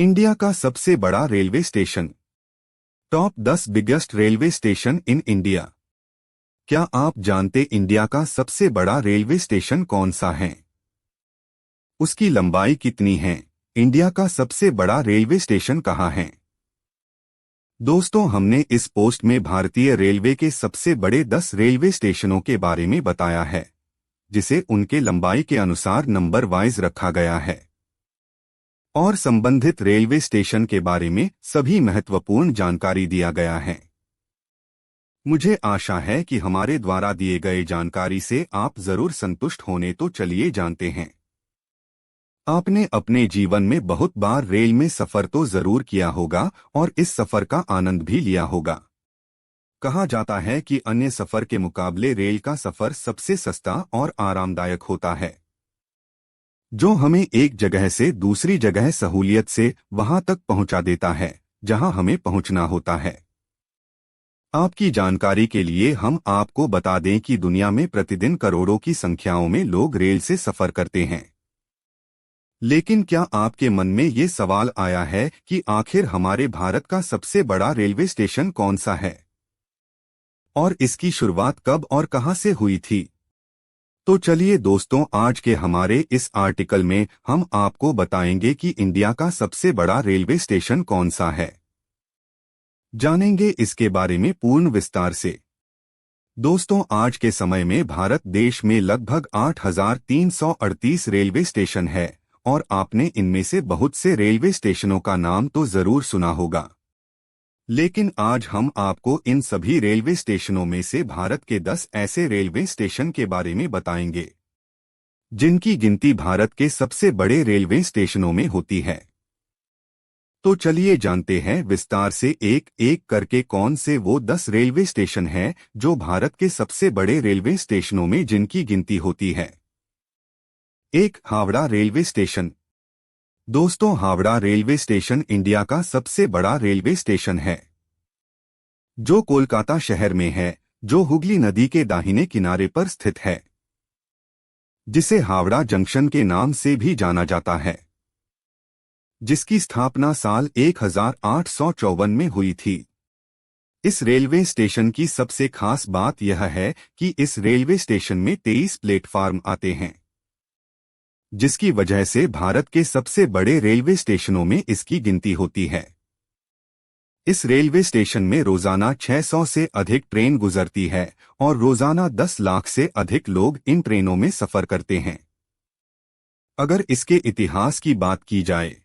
India का सबसे बड़ा railway station. Top 10 biggest railway station in India. क्या आप जानते इंडिया का सबसे बड़ा रेलवे स्टेशन कौन सा है? उसकी लंबाई कितनी है? इंडिया का सबसे बड़ा रेलवे स्टेशन कहाँ है? दोस्तों, हमने इस पोस्ट में भारतीय रेलवे के सबसे बड़े 10 रेलवे स्टेशनों के बारे में बताया है, जिसे उनके लंबाई के अनुसार नंबर वाइज रखा गया है और संबंधित रेलवे स्टेशन के बारे में सभी महत्वपूर्ण जानकारी दिया गया है। मुझे आशा है कि हमारे द्वारा दिए गए जानकारी से आप जरूर संतुष्ट होने। तो चलिए जानते हैं। आपने अपने जीवन में बहुत बार रेल में सफर तो जरूर किया होगा और इस सफर का आनंद भी लिया होगा। कहा जाता है कि अन्य सफर के मुकाबले रेल का सफर सबसे सस्ता और आरामदायक होता है, जो हमें एक जगह से दूसरी जगह सहूलियत से वहां तक पहुंचा देता है जहां हमें पहुंचना होता है। आपकी जानकारी के लिए हम आपको बता दें कि दुनिया में प्रतिदिन करोड़ों की संख्याओं में लोग रेल से सफर करते हैं। लेकिन क्या आपके मन में ये सवाल आया है कि आखिर हमारे भारत का सबसे बड़ा रेलवे स्टेशन कौन सा है और इसकी शुरुआत कब और कहां से हुई थी? तो चलिए दोस्तों, आज के हमारे इस आर्टिकल में हम आपको बताएंगे कि इंडिया का सबसे बड़ा रेलवे स्टेशन कौन सा है। जानेंगे इसके बारे में पूर्ण विस्तार से। दोस्तों, आज के समय में भारत देश में लगभग 8,338 रेलवे स्टेशन है और आपने इनमें से बहुत से रेलवे स्टेशनों का नाम तो जरूर सुना होगा। लेकिन आज हम आपको इन सभी रेलवे स्टेशनों में से भारत के 10 ऐसे रेलवे स्टेशन के बारे में बताएंगे, जिनकी गिनती भारत के सबसे बड़े रेलवे स्टेशनों में होती है। तो चलिए जानते हैं विस्तार से एक एक करके कौन से वो 10 रेलवे स्टेशन हैं जो भारत के सबसे बड़े रेलवे स्टेशनों में जिनकी गिनती होती है। 1. Howrah railway station. दोस्तों, हावड़ा रेलवे स्टेशन इंडिया का सबसे बड़ा रेलवे स्टेशन है, जो कोलकाता शहर में है, जो हुगली नदी के दाहिने किनारे पर स्थित है, जिसे हावड़ा जंक्शन के नाम से भी जाना जाता है, जिसकी स्थापना साल 1854 में हुई थी। इस रेलवे स्टेशन की सबसे खास बात यह है कि इस रेलवे स्टेशन में 23 प्लेटफार्म आते हैं, जिसकी वजह से भारत के सबसे बड़े रेलवे स्टेशनों में इसकी गिनती होती है। इस रेलवे स्टेशन में रोजाना 600 से अधिक ट्रेन गुजरती है और रोजाना 10 लाख से अधिक लोग इन ट्रेनों में सफर करते हैं। अगर इसके इतिहास की बात की जाए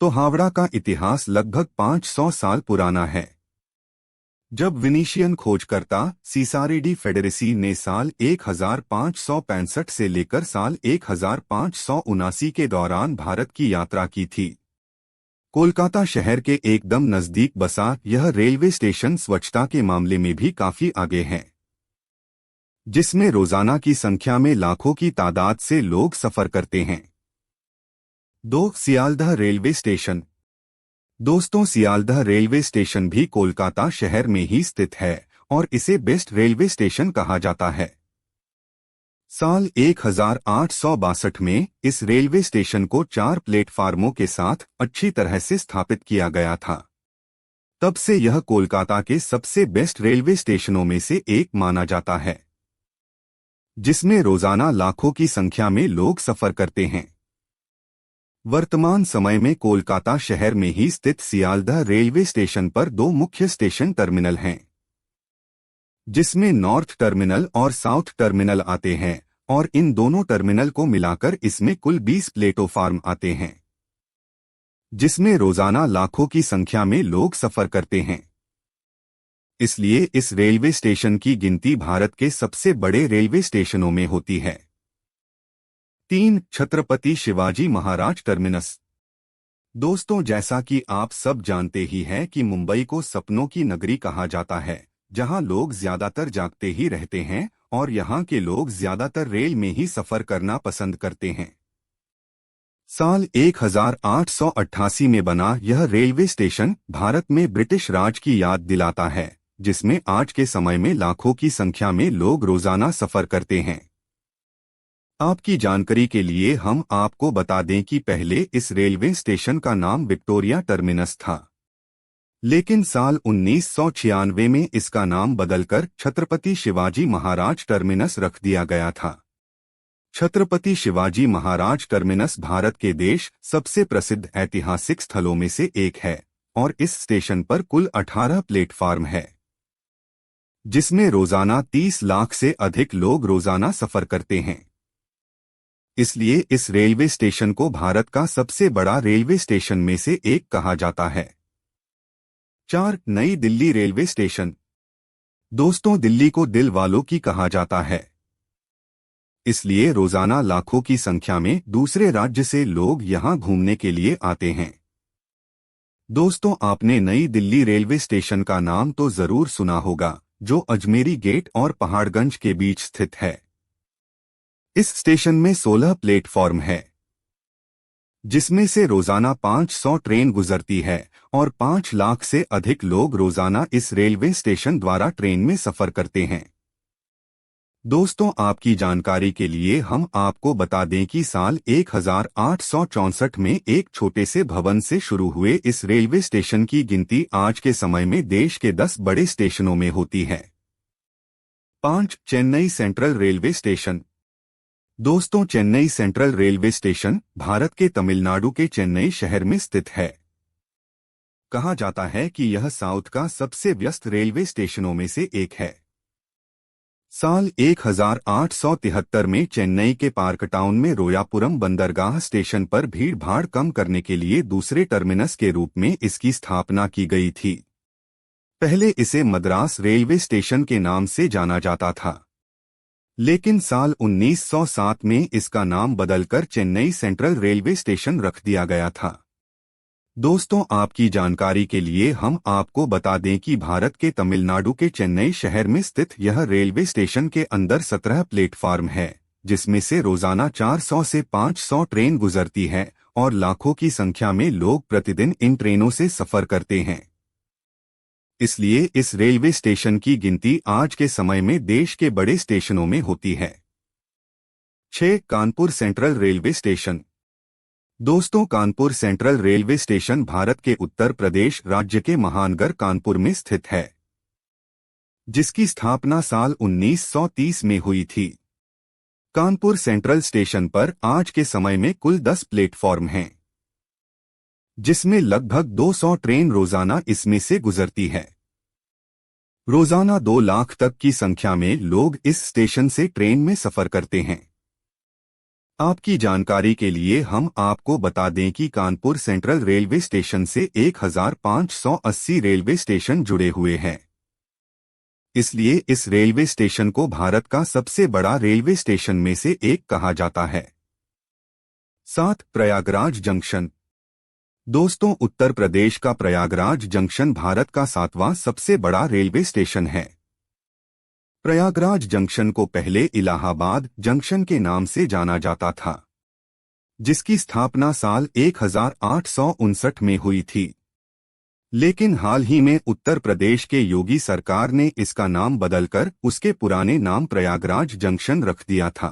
तो हावड़ा का इतिहास लगभग 500 साल पुराना है। जब विनीशियन खोजकर्ता सीसारे डी फेडेरेसी ने साल 1565 से लेकर साल 1579 के दौरान भारत की यात्रा की थी, कोलकाता शहर के एकदम नजदीक बसा यह रेलवे स्टेशन स्वच्छता के मामले में भी काफी आगे है, जिसमें रोजाना की संख्या में लाखों की तादाद से लोग सफर करते हैं। 2. Sealdah railway station. दोस्तों, सियालदह रेलवे स्टेशन भी कोलकाता शहर में ही स्थित है और इसे बेस्ट रेलवे स्टेशन कहा जाता है। साल 1862 में इस रेलवे स्टेशन को 4 प्लेटफार्मों के साथ अच्छी तरह से स्थापित किया गया था। तब से यह कोलकाता के सबसे बेस्ट रेलवे स्टेशनों में से एक माना जाता है, जिसमें रोजाना लाखों की संख्या में लोग सफर करते हैं। वर्तमान समय में कोलकाता शहर में ही स्थित सियालदह रेलवे स्टेशन पर 2 मुख्य स्टेशन टर्मिनल हैं, जिसमें नॉर्थ टर्मिनल और साउथ टर्मिनल आते हैं और इन दोनों टर्मिनल को मिलाकर इसमें कुल 20 प्लेटफार्म आते हैं, जिसमें रोजाना लाखों की संख्या में लोग सफर करते हैं। इसलिए इस रेलवे स्टेशन की गिनती भारत के सबसे बड़े रेलवे स्टेशनों में होती है। 3. छत्रपति शिवाजी महाराज टर्मिनस। दोस्तों, जैसा कि आप सब जानते ही हैं कि मुंबई को सपनों की नगरी कहा जाता है, जहां लोग ज्यादातर जागते ही रहते हैं और यहां के लोग ज्यादातर रेल में ही सफर करना पसंद करते हैं। साल 1888 में बना यह रेलवे स्टेशन भारत में ब्रिटिश राज की याद दिलाता है, जिसमें आज के समय में लाखों की संख्या में लोग रोजाना सफर करते हैं। आपकी जानकारी के लिए हम आपको बता दें कि पहले इस रेलवे स्टेशन का नाम विक्टोरिया टर्मिनस था, लेकिन साल 1996 में इसका नाम बदलकर छत्रपति शिवाजी महाराज टर्मिनस रख दिया गया था। छत्रपति शिवाजी महाराज टर्मिनस भारत के देश सबसे प्रसिद्ध ऐतिहासिक स्थलों में से एक है और इस स्टेशन पर कुल 18 प्लेटफार्म है, जिसमें रोजाना 30 लाख से अधिक लोग रोजाना सफर करते हैं। इसलिए इस रेलवे स्टेशन को भारत का सबसे बड़ा रेलवे स्टेशन में से एक कहा जाता है। 4. नई दिल्ली रेलवे स्टेशन। दोस्तों, दिल्ली को दिल वालों की कहा जाता है, इसलिए रोजाना लाखों की संख्या में दूसरे राज्य से लोग यहां घूमने के लिए आते हैं। दोस्तों, आपने नई दिल्ली रेलवे स्टेशन का नाम तो जरूर सुना होगा, जो अजमेरी गेट और पहाड़गंज के बीच स्थित है। इस स्टेशन में 16 प्लेटफॉर्म है, जिसमें से रोजाना 500 ट्रेन गुजरती है और 5 लाख से अधिक लोग रोजाना इस रेलवे स्टेशन द्वारा ट्रेन में सफर करते हैं। दोस्तों, आपकी जानकारी के लिए हम आपको बता दें कि साल 1864 में एक छोटे से भवन से शुरू हुए इस रेलवे स्टेशन की गिनती आज के समय में देश के 10 बड़े स्टेशनों में होती है। 5. Chennai central railway station. दोस्तों, Chennai central railway station Bharat के तमिलनाडु के चेन्नई शहर में स्थित है। कहा जाता है कि यह साउथ का सबसे व्यस्त रेलवे स्टेशनों में से एक है। साल 1873 में चेन्नई के पार्कटाउन में रोयापुरम बंदरगाह स्टेशन पर भीड़ भाड़ कम करने के लिए दूसरे टर्मिनस के रूप में इसकी स्थापना की गई थी। पहले इसे मद्रास रेलवे स्टेशन के नाम से जाना जाता था, लेकिन साल 1907 में इसका नाम बदलकर चेन्नई सेंट्रल रेलवे स्टेशन रख दिया गया था। दोस्तों, आपकी जानकारी के लिए हम आपको बता दें कि भारत के तमिलनाडु के चेन्नई शहर में स्थित यह रेलवे स्टेशन के अंदर 17 प्लेटफार्म है, जिसमें से रोजाना 400 से 500 ट्रेन गुजरती है और लाखों की संख्या में लोग प्रतिदिन इन ट्रेनों से सफर करते हैं। इसलिए इस रेलवे स्टेशन की गिनती आज के समय में देश के बड़े स्टेशनों में होती है। 6. Kanpur central railway station. दोस्तों, Kanpur central railway station Bharat के उत्तर प्रदेश राज्य के महानगर कानपुर में स्थित है, जिसकी स्थापना साल 1930 में हुई थी। कानपुर सेंट्रल स्टेशन पर आज के समय में कुल 10 प्लेटफॉर्म हैं, जिसमें लगभग 200 ट्रेन रोजाना इसमें से गुजरती है। रोजाना 2 लाख तक की संख्या में लोग इस स्टेशन से ट्रेन में सफर करते हैं। आपकी जानकारी के लिए हम आपको बता दें कि कानपुर सेंट्रल रेलवे स्टेशन से 1580 रेलवे स्टेशन जुड़े हुए हैं। इसलिए इस रेलवे स्टेशन को भारत का सबसे बड़ा रेलवे स्टेशन में से एक कहा जाता है। 7. प्रयागराज जंक्शन। दोस्तों, उत्तर प्रदेश का प्रयागराज जंक्शन भारत का 7वां सबसे बड़ा रेलवे स्टेशन है। प्रयागराज जंक्शन को पहले इलाहाबाद जंक्शन के नाम से जाना जाता था, जिसकी स्थापना साल 1859 में हुई थी, लेकिन हाल ही में उत्तर प्रदेश के योगी सरकार ने इसका नाम बदलकर उसके पुराने नाम प्रयागराज जंक्शन रख दिया था।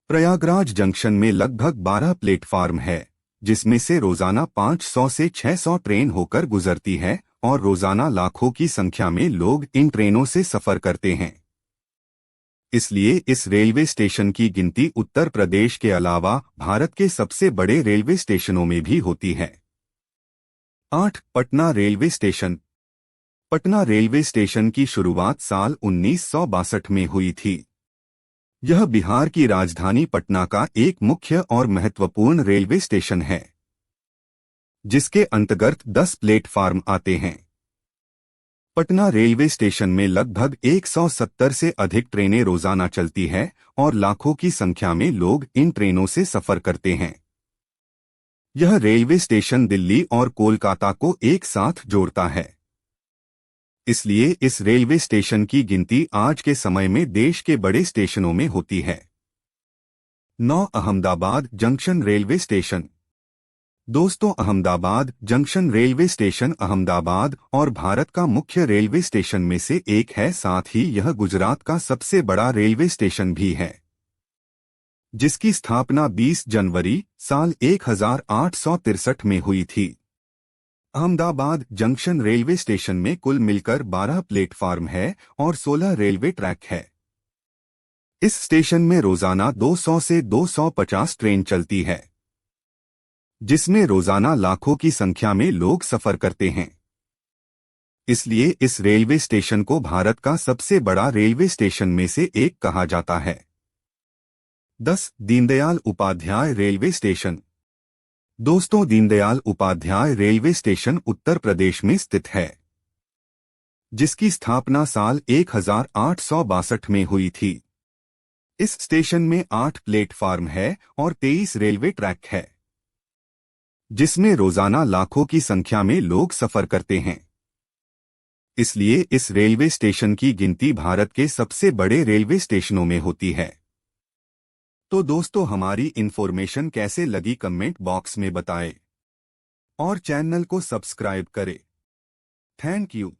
प्रयागराज जंक्शन में लगभग 12 प्लेटफार्म है, जिसमें से रोजाना 500 से 600 ट्रेन होकर गुजरती है और रोजाना लाखों की संख्या में लोग इन ट्रेनों से सफर करते हैं। इसलिए इस रेलवे स्टेशन की गिनती उत्तर प्रदेश के अलावा भारत के सबसे बड़े रेलवे स्टेशनों में भी होती है। 8. Patna railway station. Patna railway station की शुरुआत साल 1962 में हुई थी। यह बिहार की राजधानी पटना का एक मुख्य और महत्वपूर्ण रेलवे स्टेशन है, जिसके अंतर्गत 10 प्लेटफार्म आते हैं। पटना रेलवे स्टेशन में लगभग 170 से अधिक ट्रेनें रोजाना चलती है और लाखों की संख्या में लोग इन ट्रेनों से सफर करते हैं। यह रेलवे स्टेशन दिल्ली और कोलकाता को एक साथ जोड़ता है। इसलिए इस रेलवे स्टेशन की गिनती आज के समय में देश के बड़े स्टेशनों में होती है। 9. Ahmedabad junction railway station. दोस्तों, Ahmedabad junction railway station Ahmedabad और भारत का मुख्य रेलवे स्टेशन में से एक है, साथ ही यह गुजरात का सबसे बड़ा रेलवे स्टेशन भी है। जिसकी स्थापना 20 जनवरी साल 1863 में हुई थी। अहमदाबाद जंक्शन रेलवे स्टेशन में कुल मिलकर 12 प्लेटफार्म है और 16 रेलवे ट्रैक है। इस स्टेशन में रोजाना 200 से 250 ट्रेन चलती है, जिसमें रोजाना लाखों की संख्या में लोग सफर करते हैं। इसलिए इस रेलवे स्टेशन को भारत का सबसे बड़ा रेलवे स्टेशन में से एक कहा जाता है। 10 दीनदयाल उपाध्याय रेलवे स्टेशन। दोस्तों, दीनदयाल उपाध्याय रेलवे स्टेशन उत्तर प्रदेश में स्थित है, जिसकी स्थापना साल 1862 में हुई थी। इस स्टेशन में 8 प्लेटफार्म है और 23 रेलवे ट्रैक है, जिसमें रोजाना लाखों की संख्या में लोग सफर करते हैं। इसलिए इस रेलवे स्टेशन की गिनती भारत के सबसे बड़े रेलवे स्टेशनों में होती है। तो दोस्तों, हमारी इन्फॉर्मेशन कैसे लगी कमेंट बॉक्स में बताएं और चैनल को सब्सक्राइब करें। Thank you.